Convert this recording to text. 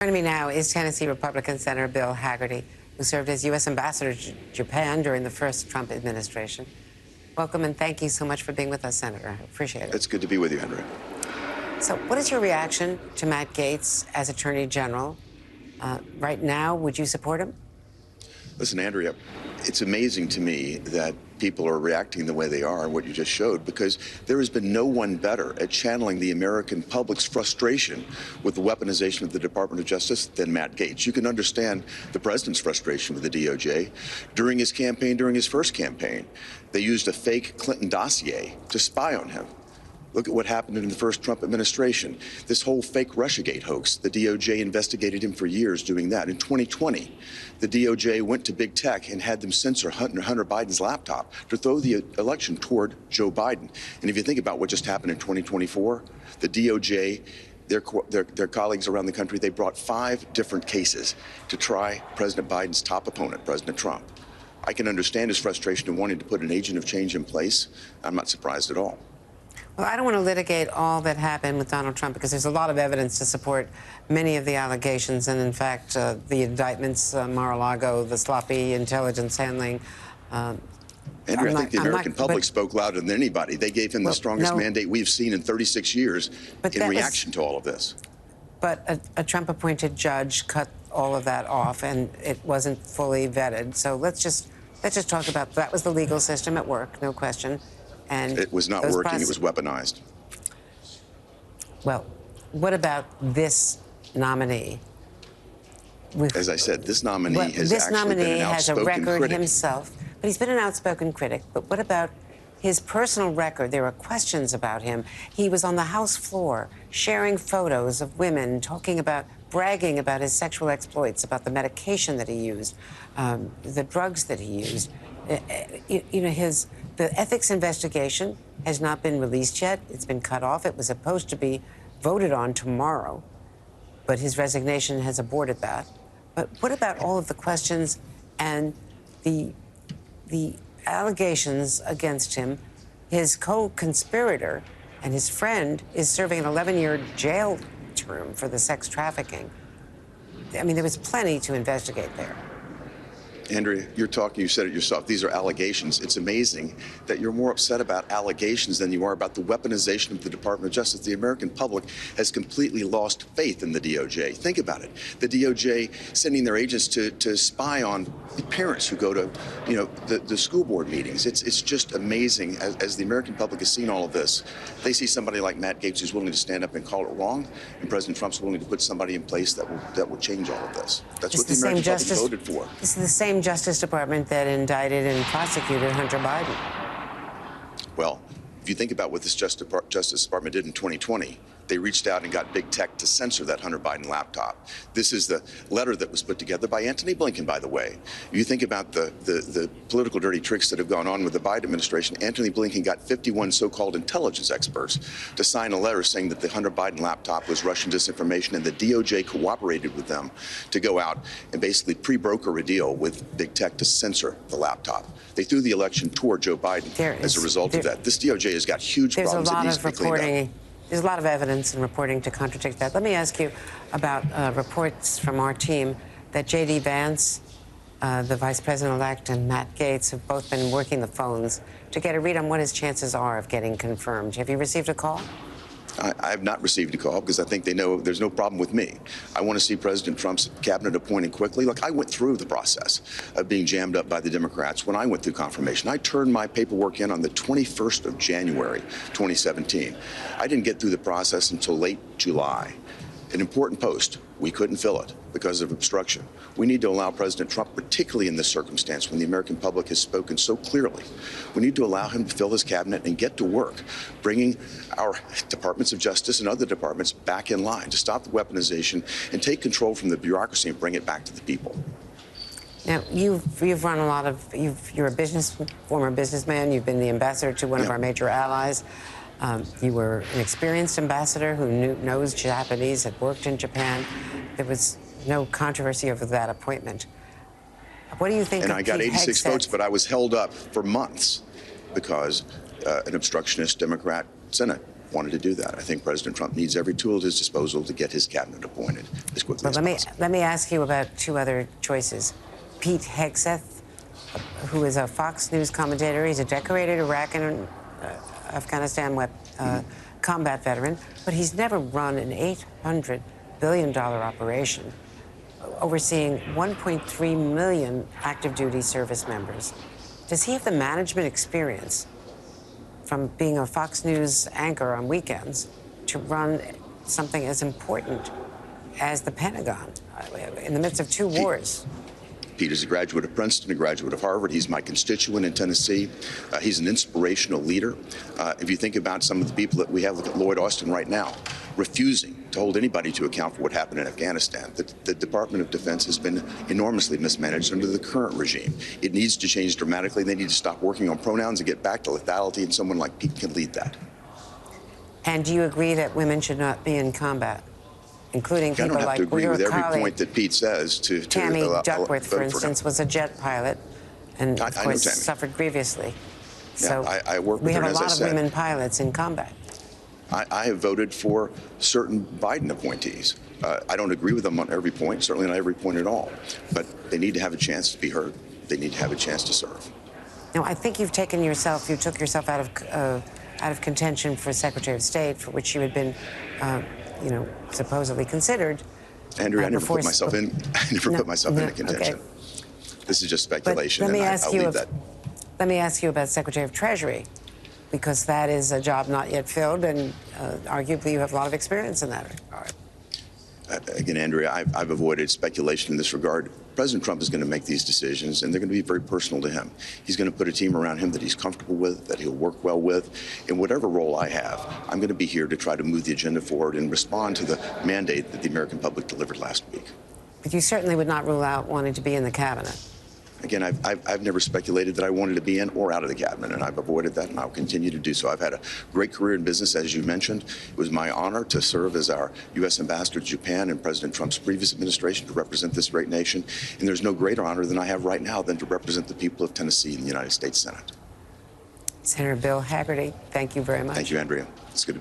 Joining me now is Tennessee Republican Senator Bill Hagerty, who served as U.S. Ambassador to Japan during the first Trump administration. Welcome and thank you so much for being with us, Senator. I appreciate it. It's good to be with you, Andrea. So what is your reaction to Matt Gaetz as Attorney General? Right now, would you support him? Listen, Andrea, it's amazing to me that people are reacting the way they are, what you just showed, because there has been no one better at channeling the American public's frustration with the weaponization of the Department of Justice than Matt Gaetz. You can understand the president's frustration with the DOJ. During his campaign, during his first campaign, they used a fake Clinton dossier to spy on him. Look at what happened in the first Trump administration. This whole fake Russiagate hoax, the DOJ investigated him for years doing that. In 2020, the DOJ went to big tech and had them censor Hunter Biden's laptop to throw the election toward Joe Biden. And if you think about what just happened in 2024, the DOJ, their colleagues around the country, they brought 5 different cases to try President Biden's top opponent, President Trump. I can understand his frustration in wanting to put an agent of change in place. I'm not surprised at all. Well, I don't want to litigate all that happened with Donald Trump because there's a lot of evidence to support many of the allegations. And in fact, the indictments, Mar-a-Lago, the sloppy intelligence handling. Andrew, I think the American public spoke louder than anybody. They gave him the strongest mandate we've seen in 36 years in reaction to all of this. But a Trump-appointed judge cut all of that off, and it wasn't fully vetted. So let's just talk about that. Was the legal system at work, no question. And it was not working. It was weaponized. Well, what about this nominee? As I said, this nominee has actually been an outspoken has a record critic. himself, but he's been an outspoken critic. But what about his personal record? There are questions about him. He was on the House floor sharing photos of women, bragging about his sexual exploits, about the medication that he used, the drugs that he used. The ethics investigation has not been released yet. It's been cut off. It was supposed to be voted on tomorrow, but his resignation has aborted that. But what about all of the questions and the allegations against him? His co-conspirator and his friend is serving an 11-year jail term for the sex trafficking. I mean, there was plenty to investigate there. Andrea, you said it yourself, these are allegations. It's amazing that you're more upset about allegations than you are about the weaponization of the Department of Justice. The American public has completely lost faith in the DOJ. Think about it. The DOJ sending their agents to spy on parents who go to, the school board meetings. It's just amazing. As the American public has seen all of this, they see somebody like Matt Gaetz who's willing to stand up and call it wrong, and President Trump's willing to put somebody in place that will change all of this. That's what the American public voted for. This is the same Justice Department that indicted and prosecuted Hunter Biden. Well, if you think about what this Justice Department did in 2020, they reached out and got big tech to censor that Hunter Biden laptop. This is the letter that was put together by Antony Blinken, by the way. You think about the political dirty tricks that have gone on with the Biden administration. Antony Blinken got 51 so-called intelligence experts to sign a letter saying that the Hunter Biden laptop was Russian disinformation, and the DOJ cooperated with them to go out and basically pre-broker a deal with big tech to censor the laptop. They threw the election toward Joe Biden as a result of that. This DOJ has got huge problems that needs to be cleaned up. There's a lot of evidence and reporting to contradict that. Let me ask you about reports from our team that J.D. Vance, the vice president-elect, and Matt Gaetz have both been working the phones to get a read on what his chances are of getting confirmed. Have you received a call? I have not received a call because I think they know there's no problem with me. I want to see President Trump's cabinet appointed quickly. Look, I went through the process of being jammed up by the Democrats when I went through confirmation. I turned my paperwork in on the 21st of January, 2017. I didn't get through the process until late July. An important post. We couldn't fill it because of obstruction. We need to allow President Trump, particularly in this circumstance when the American public has spoken so clearly, we need to allow him to fill his cabinet and get to work, bringing our departments of justice and other departments back in line to stop the weaponization and take control from the bureaucracy and bring it back to the people. Now, you've run a lot of, you're a former businessman. You've been the ambassador to one of our major allies. You were an experienced ambassador who knows Japanese, had worked in Japan. There was no controversy over that appointment. What do you think? And I got 86 votes, but I was held up for months because an obstructionist Democrat Senate wanted to do that. I think President Trump needs every tool at his disposal to get his cabinet appointed as quickly as possible. Let me ask you about two other choices. Pete Hegseth, who is a Fox News commentator. He's a decorated Iraq and Afghanistan combat veteran, but he's never run an $800 billion operation overseeing 1.3 million active duty service members. Does he have the management experience from being a Fox News anchor on weekends to run something as important as the Pentagon in the midst of two wars? Pete is a graduate of Princeton, a graduate of Harvard. He's my constituent in Tennessee. He's an inspirational leader. If you think about some of the people that we have, look at Lloyd Austin right now, refusing to hold anybody to account for what happened in Afghanistan. The Department of Defense has been enormously mismanaged under the current regime. It needs to change dramatically. They need to stop working on pronouns and get back to lethality, and someone like Pete can lead that. And do you agree that women should not be in combat? Including people like your colleague. I don't have to agree with every point that Pete says to Tammy Duckworth, for instance, was a jet pilot and, of course, suffered grievously. So I work with her, and as I said, we have a lot of women pilots in combat. I have voted for certain Biden appointees. I don't agree with them on every point, certainly not every point at all. But they need to have a chance to be heard. They need to have a chance to serve. Now, I think you took yourself out of contention for Secretary of State, for which you had been supposedly considered. Andrea, I never put myself in. I never put myself into contention. Okay. This is just speculation, and I'll leave that. Let me ask you about Secretary of Treasury, because that is a job not yet filled, and arguably you have a lot of experience in that regard. Again, Andrea, I've avoided speculation in this regard. President Trump is going to make these decisions, and they're going to be very personal to him. He's going to put a team around him that he's comfortable with, that he'll work well with. In whatever role I have, I'm going to be here to try to move the agenda forward and respond to the mandate that the American public delivered last week. But you certainly would not rule out wanting to be in the cabinet. Again, I've never speculated that I wanted to be in or out of the cabinet, and I've avoided that, and I'll continue to do so. I've had a great career in business, as you mentioned. It was my honor to serve as our U.S. ambassador to Japan in President Trump's previous administration to represent this great nation, and there's no greater honor than I have right now than to represent the people of Tennessee in the United States Senate. Senator Bill Hagerty, thank you very much. Thank you, Andrea. It's good to be